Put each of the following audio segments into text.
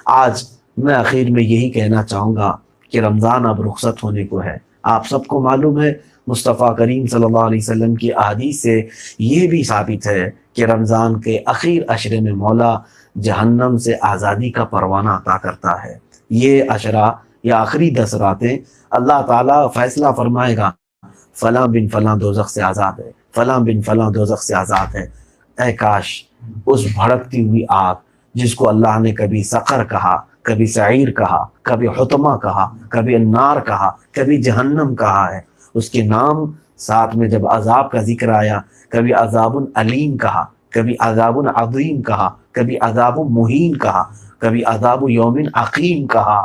آج میں آخر میں یہی کہنا چاہوں گا کہ رمضان اب رخصت ہونے کو ہے۔ آپ سب کو معلوم ہے مصطفیٰ کریم صلی اللہ علیہ وسلم کی احادیث سے یہ بھی ثابت ہے کہ رمضان کے اخیر عشرے میں مولا جہنم سے آزادی کا پروانہ عطا کرتا ہے۔ یہ عشرہ یا آخری 10 راتیں اللہ تعالیٰ فیصلہ فرمائے گا، فلاں بن فلاں دوزخ سے آزاد ہے، فلاں بن فلاں دوزخ سے آزاد ہے۔ اے کاش اس بھڑکتی ہوئی آگ جس کو اللہ نے کبھی سقر کہا، کبھی سعیر کہا، کبھی حطمہ کہا، کبھی النار کہا، کبھی جہنم کہا ہے، اس کے نام ساتھ میں جب عذاب کا ذکر آیا، کبھی عذاب علیم کہا، کبھی عذاب عظیم کہا، کبھی عذاب مہین کہا، کبھی عذاب یوم عقیم کہا۔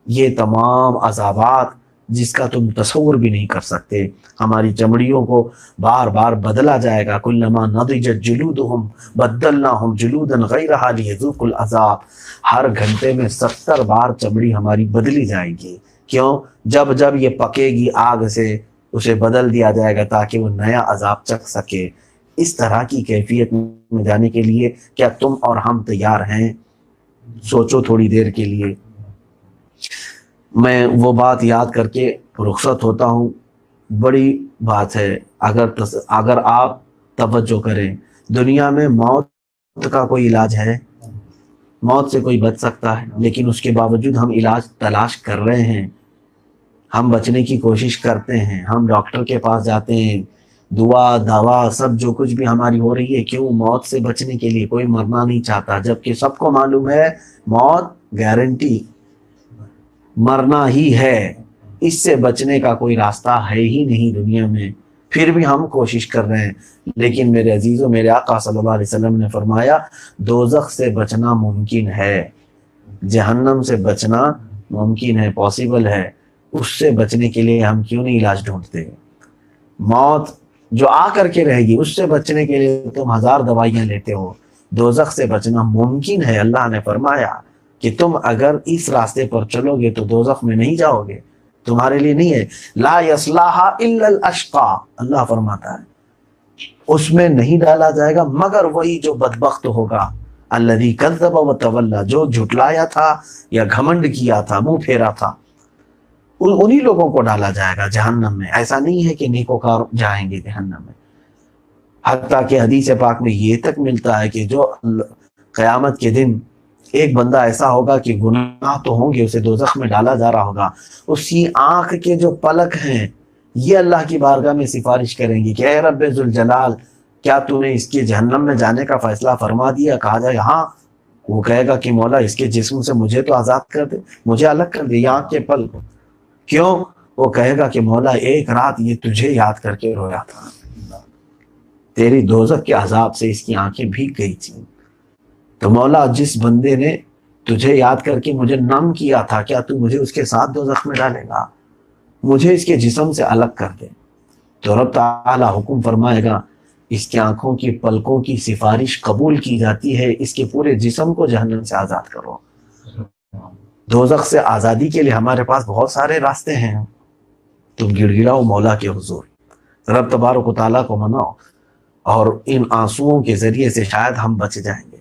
یہ تمام عذابات جس کا تم تصور بھی نہیں کر سکتے، ہماری چمڑیوں کو بار بار بدلا جائے گا، کلما نضجت جلودہم بدلناہم جلودا غیرہا لیذوقوا العذاب۔ ہر گھنٹے میں 70 بار چمڑی ہماری بدلی جائے گی۔ کیوں؟ جب جب یہ پکے گی آگ سے اسے بدل دیا جائے گا تاکہ وہ نیا عذاب چکھ سکے۔ اس طرح کی کیفیت میں جانے کے لیے کیا تم اور ہم تیار ہیں؟ سوچو تھوڑی دیر کے لیے۔ میں وہ بات یاد کر کے رخصت ہوتا ہوں، بڑی بات ہے۔ اگر آپ توجہ کریں، دنیا میں موت کا کوئی علاج ہے؟ موت سے کوئی بچ سکتا ہے، لیکن اس کے باوجود ہم علاج تلاش کر رہے ہیں، ہم بچنے کی کوشش کرتے ہیں، ہم ڈاکٹر کے پاس جاتے ہیں، دعا دوا سب جو کچھ بھی ہماری ہو رہی ہے، کیوں؟ موت سے بچنے کے لیے۔ کوئی مرنا نہیں چاہتا، جبکہ سب کو معلوم ہے موت گارنٹی، مرنا ہی ہے، اس سے بچنے کا کوئی راستہ ہے ہی نہیں دنیا میں، پھر بھی ہم کوشش کر رہے ہیں۔ لیکن میرے عزیزوں، میرے آقا صلی اللہ علیہ وسلم نے فرمایا دوزخ سے بچنا ممکن ہے، جہنم سے بچنا ممکن ہے، پاسبل ہے۔ اس سے بچنے کے لیے ہم کیوں نہیں علاج ڈھونڈتے؟ موت جو آ کر کے رہے گی، اس سے بچنے کے لیے تم 1000 دوائیاں لیتے ہو۔ دوزخ سے بچنا ممکن ہے۔ اللہ نے فرمایا کہ تم اگر اس راستے پر چلو گے تو دوزخ میں نہیں جاؤ گے، تمہارے لیے نہیں ہے۔ لا یصلاھا الا الاشقا، اللہ فرماتا ہے اس میں نہیں ڈالا جائے گا مگر وہی جو بدبخت ہوگا، الذی کذب وتولی، جو جھٹلایا تھا یا گھمنڈ کیا تھا، منہ پھیرا تھا، انہی لوگوں کو ڈالا جائے گا جہنم میں۔ ایسا نہیں ہے کہ نیکوکار جائیں گے جہنم میں۔ حتیٰ کہ حدیث پاک میں یہ تک ملتا ہے کہ جو قیامت کے دن ایک بندہ ایسا ہوگا کہ گناہ تو ہوں گے، اسے دوزخ میں ڈالا جا رہا ہوگا، اس کی آنکھ کے جو پلک ہیں یہ اللہ کی بارگاہ میں سفارش کریں گی کہ اے رب ذوالجلال، کیا تو نے اس کے جہنم میں جانے کا فیصلہ فرما دیا؟ کہا جائے ہاں۔ وہ کہے گا کہ مولا اس کے جسم سے مجھے تو آزاد کر دے، مجھے الگ کر دے یہ آنکھ کے پلک۔ کیوں؟ وہ کہے گا کہ مولا ایک رات یہ تجھے یاد کر کے رویا تھا، تیری دوزخ کے عذاب سے اس کی آنکھیں بھیگ گئی تھیں۔ تو مولا جس بندے نے تجھے یاد کر کے مجھے نم کیا تھا، کیا تو مجھے اس کے ساتھ دوزخ میں ڈالے گا؟ مجھے اس کے جسم سے الگ کر دے۔ تو رب تعالی حکم فرمائے گا، اس کی آنکھوں کی پلکوں کی سفارش قبول کی جاتی ہے، اس کے پورے جسم کو جہنم سے آزاد کرو۔ دوزخ سے آزادی کے لیے ہمارے پاس بہت سارے راستے ہیں۔ تم گڑ گڑاؤ مولا کے حضور، رب تبارک و تعالیٰ کو مناؤ، اور ان آنسوؤں کے ذریعے سے شاید ہم بچ جائیں گے۔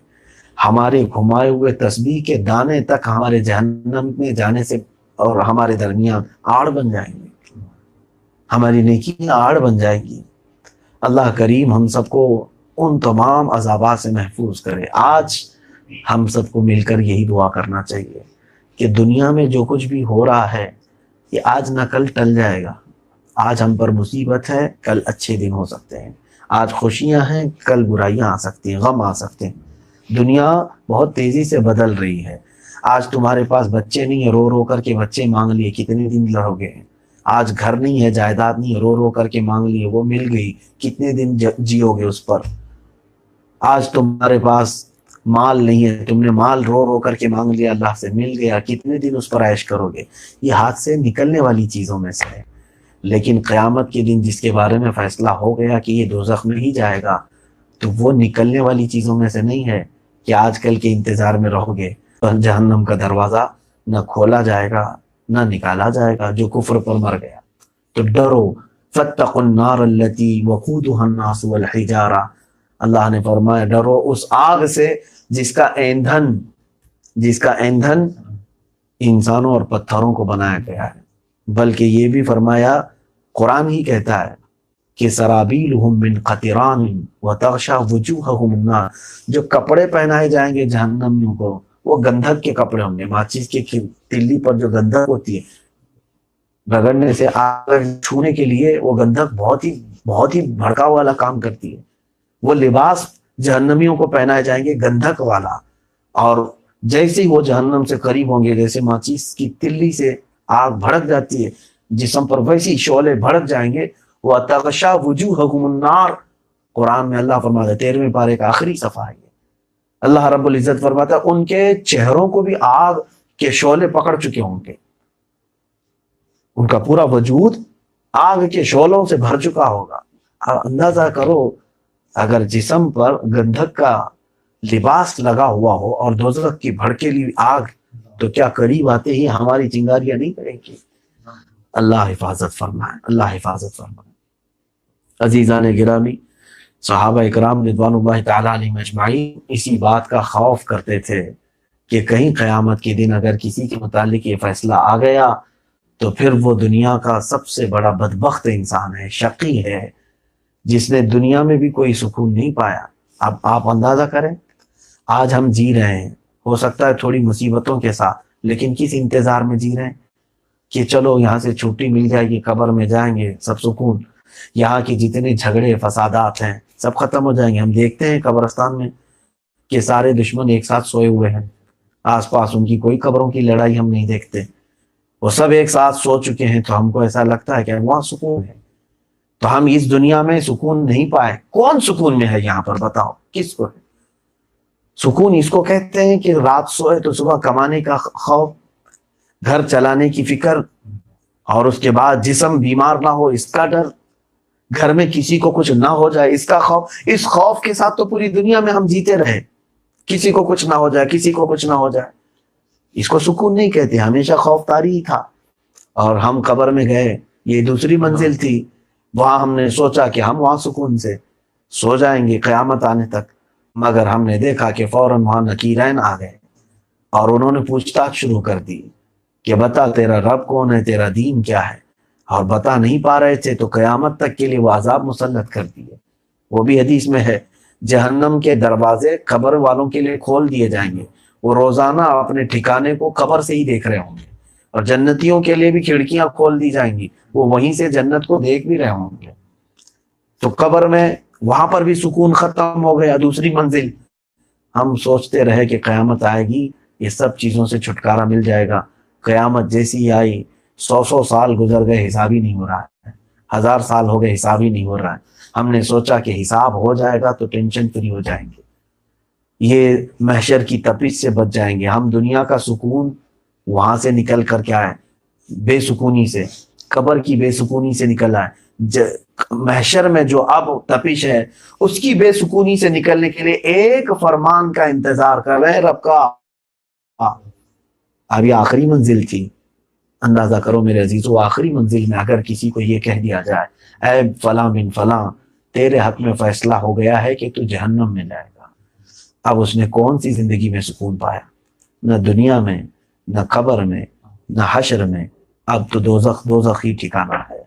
ہمارے گھمائے ہوئے تسبیح کے دانے تک ہمارے جہنم میں جانے سے اور ہمارے درمیان آڑ بن جائیں گے، ہماری نیکیاں آڑ بن جائیں گی۔ اللہ کریم ہم سب کو ان تمام عذابات سے محفوظ کرے۔ آج ہم سب کو مل کر یہی دعا کرنا چاہیے کہ دنیا میں جو کچھ بھی ہو رہا ہے یہ آج نہ کل ٹل جائے گا۔ آج ہم پر مصیبت ہے، کل اچھے دن ہو سکتے ہیں۔ آج خوشیاں ہیں، کل برائیاں آ سکتی ہیں، غم آ سکتے ہیں۔ دنیا بہت تیزی سے بدل رہی ہے۔ آج تمہارے پاس بچے نہیں ہیں، رو رو کر کے بچے مانگ لیے، کتنے دن لڑو گے؟ آج گھر نہیں ہے، جائیداد نہیں ہے، رو رو کر کے مانگ لیے، وہ مل گئی، کتنے دن جیو گے اس پر؟ آج تمہارے پاس مال نہیں ہے، تم نے مال رو رو کر کے مانگ لیا، اللہ سے مل گیا، کتنے دن اس پر عیش کرو گے؟ یہ ہاتھ سے نکلنے والی چیزوں میں سے ہے۔ لیکن قیامت کے دن جس کے بارے میں فیصلہ ہو گیا کہ یہ دوزخ میں ہی جائے گا، تو وہ نکلنے والی چیزوں میں سے نہیں ہے کہ آج کل کے انتظار میں رہو گے۔ جہنم کا دروازہ نہ کھولا جائے گا نہ نکالا جائے گا جو کفر پر مر گیا۔ تو ڈرو، فاتقوا النار التي وقودها الناس والحجارہ، اللہ نے فرمایا ڈرو اس آگ سے جس کا ایندھن جس کا ایندھن انسانوں اور پتھروں کو بنایا گیا ہے، بلکہ یہ بھی فرمایا، قرآن ہی کہتا ہے کہ سرابیلہم من قطران وتغشی وجوہہم النار، جو کپڑے پہنائے جائیں گے جہنمیوں کو وہ گندھک کے کپڑے ہوں گے۔ ماچس کی تلی پر جو گندھک ہوتی ہے، رگڑنے سے آگ چھونے کے لیے وہ گندھک بہت ہی بھڑکاؤ والا کام کرتی ہے، وہ لباس جہنمیوں کو پہنائے جائیں گے گندھک والا، اور جیسے ہی وہ جہنم سے قریب ہوں گے، جیسے ماچس کی تلی سے آگ بھڑک جاتی ہے جسم پر، ویسی شعلے بھڑک جائیں گے۔ وَتَغْشَىٰ وُجُوهَهُمُ النَّارُ، قرآن میں اللہ فرماتا ہے 13ویں پارے کا آخری صفحہ ہے، اللہ رب العزت فرماتا ہے ان کے چہروں کو بھی آگ کے شعلے پکڑ چکے ہوں گے، ان کا پورا وجود آگ کے شعلوں سے بھر چکا ہوگا۔ اندازہ کرو اگر جسم پر گندھک کا لباس لگا ہوا ہو اور دوزخ کی بھڑکیلی آگ، تو کیا قریب آتے ہی ہماری چنگاریاں نہیں کریں گی؟ اللہ حفاظت فرمائے، اللہ حفاظت فرمائے۔ عزیزان گرامی، صحابہ اکرام رضوان اللہ تعالی علیہم اجمعین اسی بات کا خوف کرتے تھے کہ کہیں قیامت کے دن اگر کسی کے متعلق یہ فیصلہ آ گیا تو پھر وہ دنیا کا سب سے بڑا بدبخت انسان ہے، شقی ہے، جس نے دنیا میں بھی کوئی سکون نہیں پایا۔ اب آپ اندازہ کریں، آج ہم جی رہے ہیں، ہو سکتا ہے تھوڑی مصیبتوں کے ساتھ، لیکن کس انتظار میں جی رہے ہیں کہ چلو یہاں سے چھٹی مل جائے گی، قبر میں جائیں گے سب سکون، یہاں کے جتنے جھگڑے فسادات ہیں سب ختم ہو جائیں گے۔ ہم دیکھتے ہیں قبرستان میں کہ سارے دشمن ایک ساتھ سوئے ہوئے ہیں، آس پاس ان کی کوئی قبروں کی لڑائی ہم نہیں دیکھتے، وہ سب ایک ساتھ سو چکے ہیں، تو ہم کو ایسا لگتا ہے کہ وہاں سکون ہے۔ تو ہم اس دنیا میں سکون نہیں پائے، کون سکون میں ہے یہاں پر؟ بتاؤ کس کو ہے سکون؟ اس کو کہتے ہیں کہ رات سوئے تو صبح کمانے کا خوف، گھر چلانے کی فکر، اور اس کے بعد جسم بیمار نہ ہو اس کا ڈر، گھر میں کسی کو کچھ نہ ہو جائے اس کا خوف۔ اس خوف کے ساتھ تو پوری دنیا میں ہم جیتے رہے، کسی کو کچھ نہ ہو جائے، کسی کو کچھ نہ ہو جائے، اس کو سکون نہیں کہتے، ہمیشہ خوف طاری ہی تھا۔ اور ہم قبر میں گئے، یہ دوسری منزل تھی، وہاں ہم نے سوچا کہ ہم وہاں سکون سے سو جائیں گے قیامت آنے تک، مگر ہم نے دیکھا کہ فوراً وہاں نکیرین آ گئے اور انہوں نے پوچھ تاچھ شروع کر دی کہ بتا تیرا رب کون ہے، تیرا دین کیا ہے، اور بتا نہیں پا رہے تھے تو قیامت تک کے لیے وہ عذاب مسلط کر دیے۔ وہ بھی حدیث میں ہے، جہنم کے دروازے قبر والوں کے لیے کھول دیے جائیں گے، وہ روزانہ اپنے ٹھکانے کو قبر سے ہی دیکھ رہے ہوں گے، اور جنتیوں کے لیے بھی کھڑکیاں کھول دی جائیں گی، وہ وہیں سے جنت کو دیکھ بھی رہے ہوں گے۔ تو قبر میں وہاں پر بھی سکون ختم ہو گیا، دوسری منزل۔ ہم سوچتے رہے کہ قیامت آئے گی، یہ سب چیزوں سے چھٹکارا مل جائے گا۔ قیامت جیسی آئی، 100 سال گزر گئے، حساب ہی نہیں ہو رہا ہے، 1000 سال ہو گئے، حساب ہی نہیں ہو رہا ہے۔ ہم نے سوچا کہ حساب ہو جائے گا تو ٹینشن فری ہو جائیں گے، یہ محشر کی تپش سے بچ جائیں گے ہم۔ دنیا کا سکون وہاں سے نکل کر کے آئے، بے سکونی سے، قبر کی بے سکونی سے نکل آئے، محشر میں جو اب تپش ہے اس کی بے سکونی سے نکلنے کے لیے ایک فرمان کا انتظار کر رہے ہیں رب کا۔ اب یہ آخری منزل تھی، اندازہ کرو میرے عزیزو، آخری منزل میں اگر کسی کو یہ کہہ دیا جائے اے فلاں بن فلاں، تیرے حق میں فیصلہ ہو گیا ہے کہ تو جہنم میں جائے گا، اب اس نے کون سی زندگی میں سکون پایا؟ نہ دنیا میں، نہ قبر میں، نہ حشر میں، اب تو دوزخ ہی ٹھکانہ ہے۔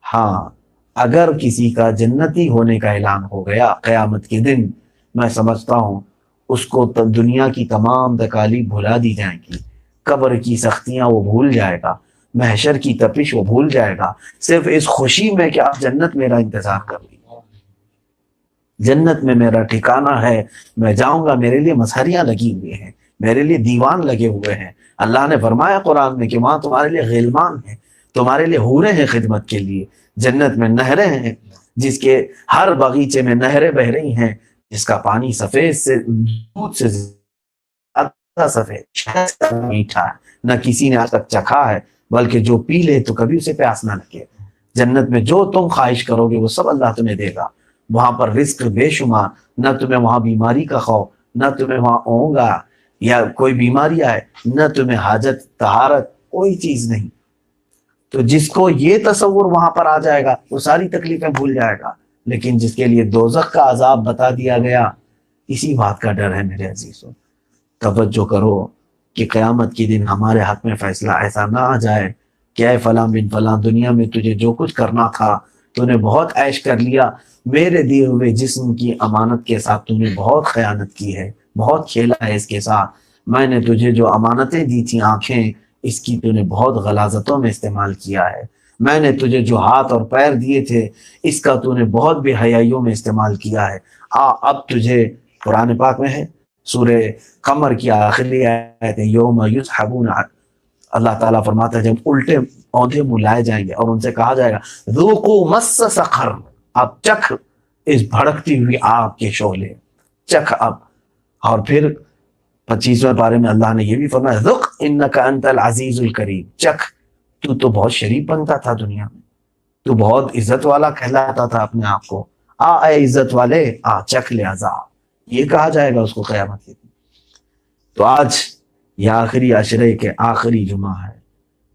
ہاں، اگر کسی کا جنتی ہونے کا اعلان ہو گیا قیامت کے دن، میں سمجھتا ہوں اس کو دنیا کی تمام تکالیف بھلا دی جائیں گی، قبر کی سختیاں وہ بھول جائے گا، محشر کی تپش وہ بھول جائے گا، صرف اس خوشی میں کہ آپ جنت میرا انتظار کر رہی ہے، جنت میں میرا ٹھکانہ ہے، میں جاؤں گا، میرے لیے مسہریاں لگی ہوئی ہیں، میرے لیے دیوان لگے ہوئے ہیں۔ اللہ نے فرمایا قرآن میں کہ وہاں تمہارے لیے غلمان ہیں، تمہارے لیے حوریں ہیں خدمت کے لیے، جنت میں نہریں ہیں، جس کے ہر باغیچے میں نہریں بہ رہی ہیں، جس کا پانی سفید سے دودھ سے زیادہ سفید میٹھا ہے، نہ کسی نے آج تک چکھا ہے، بلکہ جو پی لے تو کبھی اسے پیاس نہ لگے۔ جنت میں جو تم خواہش کرو گے وہ سب اللہ تمہیں دے گا، وہاں پر رزق بے شمار، نہ تمہیں وہاں بیماری کا خوف، نہ تمہیں وہاں اونگا یا کوئی بیماری آئے، نہ تمہیں حاجت طہارت، کوئی چیز نہیں۔ تو جس کو یہ تصور وہاں پر آ جائے گا وہ ساری تکلیفیں بھول جائے گا، لیکن جس کے لیے دوزخ کا عذاب بتا دیا گیا، اسی بات کا ڈر ہے میرے عزیزوں، توجہ کرو کہ قیامت کے دن ہمارے حق میں فیصلہ ایسا نہ آ جائے کہ اے فلاں بن فلاں، دنیا میں تجھے جو کچھ کرنا تھا تو نے بہت عیش کر لیا، میرے دیے ہوئے جسم کی امانت کے ساتھ تو نے بہت خیانت کی ہے، بہت کھیلا ہے اس کے ساتھ، میں نے تجھے جو امانتیں دی تھیں آنکھیں، اس کی تو نے بہت غلاظتوں میں استعمال کیا ہے، میں نے تجھے جو ہاتھ اور پیر دیے تھے اس کا تو نے بہت بے حیائیوں میں استعمال کیا ہے۔ اب تجھے قرآن پاک میں ہے، سورہ قمر کی آخری آیت ہے، یوم یسحبون، اللہ تعالیٰ فرماتا ہے جب الٹے اوندھے منہ لائے جائیں گے اور ان سے کہا جائے گا ذوقوا مس سقر، اب چکھ اس بھڑکتی ہوئی آگ کے شعلے، چکھ اب۔ اور پھر 25ویں پارے میں اللہ نے یہ بھی فرمایا ذق انک انت العزیز الکریم، چکھ تو بہت شریف بنتا تھا دنیا میں، تو بہت عزت والا کہلاتا تھا اپنے آپ کو، اے عزت والے چکھ لے عذاب، یہ کہا جائے گا اس کو قیامت کے دن۔ تو آج یہ آخری عشرے کے آخری جمعہ ہے،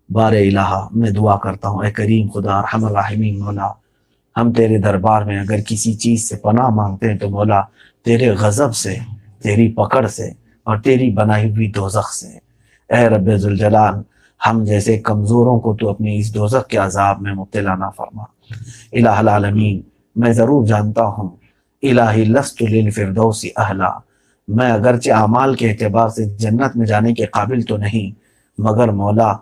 بار الہ میں دعا کرتا ہوں اے کریم خدا ارحم الراحمین مولا، ہم تیرے دربار میں اگر کسی چیز سے پناہ مانگتے ہیں تو مولا تیرے غضب سے، تیری پکڑ سے اور تیری بنائی ہوئی دوزخ سے۔ اے رب ذوالجلال، ہم جیسے کمزوروں کو تو اپنی اس دوزخ کے عذاب میں مبتلا نہ فرما۔ الہ العالمین، میں ضرور جانتا ہوں الہی لست للفردوس اہلا، میں اگرچہ اعمال کے اعتبار سے جنت میں جانے کے قابل تو نہیں، مگر مولا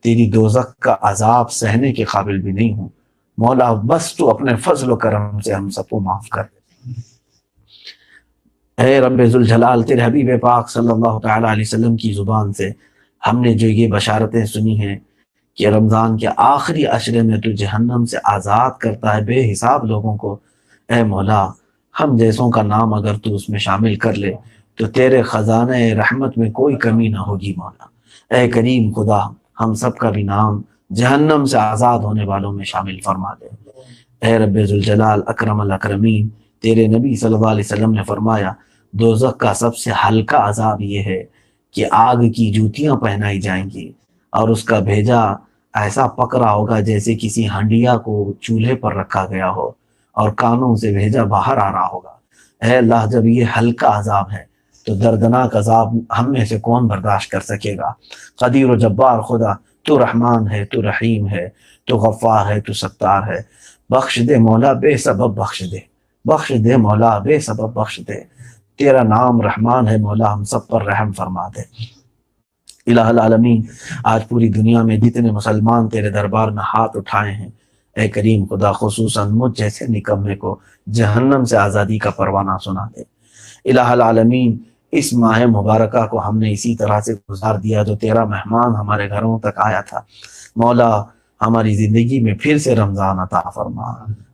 تیری دوزخ کا عذاب سہنے کے قابل بھی نہیں ہوں، مولا بس تو اپنے فضل و کرم سے ہم سب کو معاف کر دے۔ اے رب ذوالجلال، تیرے حبیب پاک صلی اللہ تعالیٰ علیہ وسلم کی زبان سے ہم نے جو یہ بشارتیں سنی ہیں کہ رمضان کے آخری عشرے میں تو جہنم سے آزاد کرتا ہے بے حساب لوگوں کو، اے مولا ہم جیسوں کا نام اگر تو اس میں شامل کر لے تو تیرے خزانہ رحمت میں کوئی کمی نہ ہوگی مولا۔ اے کریم خدا، ہم سب کا بھی نام جہنم سے آزاد ہونے والوں میں شامل فرما دے۔ اے رب ذوالجلال اکرم الاکرمین، تیرے نبی صلی اللہ علیہ وسلم نے فرمایا دوزخ کا سب سے ہلکا عذاب یہ ہے کہ آگ کی جوتیاں پہنائی جائیں گی اور اس کا بھیجا ایسا پکڑا ہوگا جیسے کسی ہنڈیا کو چولہے پر رکھا گیا ہو اور کانوں سے بھیجا باہر آ رہا ہوگا۔ اے اللہ، جب یہ ہلکا عذاب ہے تو دردناک عذاب ہم میں سے کون برداشت کر سکے گا؟ قدیر و جبار خدا، تو رحمان ہے، تو رحیم ہے، تو غفار ہے، تو ستار ہے، بخش دے مولا بے سبب بخش دے، بخش دے مولا بے سبب بخش دے، تیرا نام رحمان ہے مولا، ہم سب پر رحم فرما دے۔ الہ العالمین، آج پوری دنیا میں جتنے مسلمان تیرے دربار میں ہاتھ اٹھائے ہیں، اے کریم خدا خصوصاً مجھ جیسے نکمے کو جہنم سے آزادی کا پروانہ سنا دے۔ الہ العالمین، اس ماہ مبارکہ کو ہم نے اسی طرح سے گزار دیا جو تیرا مہمان ہمارے گھروں تک آیا تھا، مولا ہماری زندگی میں پھر سے رمضان عطا فرما،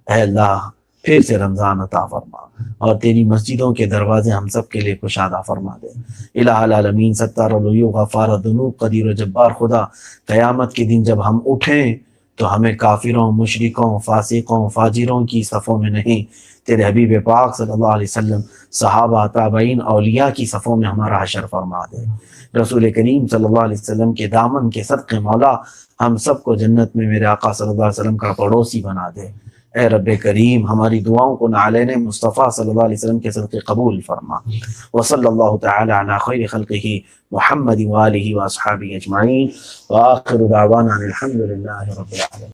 اے اللہ پھر سے رمضان عطا فرما اور تیری مسجدوں کے دروازے ہم سب کے لیے کشادہ فرما دے۔ الہ العالمین، ستار العیوب، غفار الذنوب، قدیر و جبار خدا، قیامت کے دن جب ہم اٹھیں تو ہمیں کافروں، مشرکوں، فاسقوں، فاجروں کی صفوں میں نہیں، تیرے حبیب پاک صلی اللہ علیہ وسلم، صحابہ، تابعین، اولیاء کی صفوں میں ہمارا حشر فرما دے۔ رسول کریم صلی اللہ علیہ وسلم کے دامن کے صدقے مولا ہم سب کو جنت میں میرے آقا صلی اللہ علیہ وسلم کا پڑوسی بنا دے۔ اے رب کریم، ہماری دعاؤں کو نعلین مصطفیٰ صلی اللہ علیہ وسلم کے صدقے قبول فرما۔ وصلی اللہ تعالی علی خیر خلقہ محمد وآلہ واصحابہ اجمعین، وآخر دعوانا الحمد للہ رب العالمین۔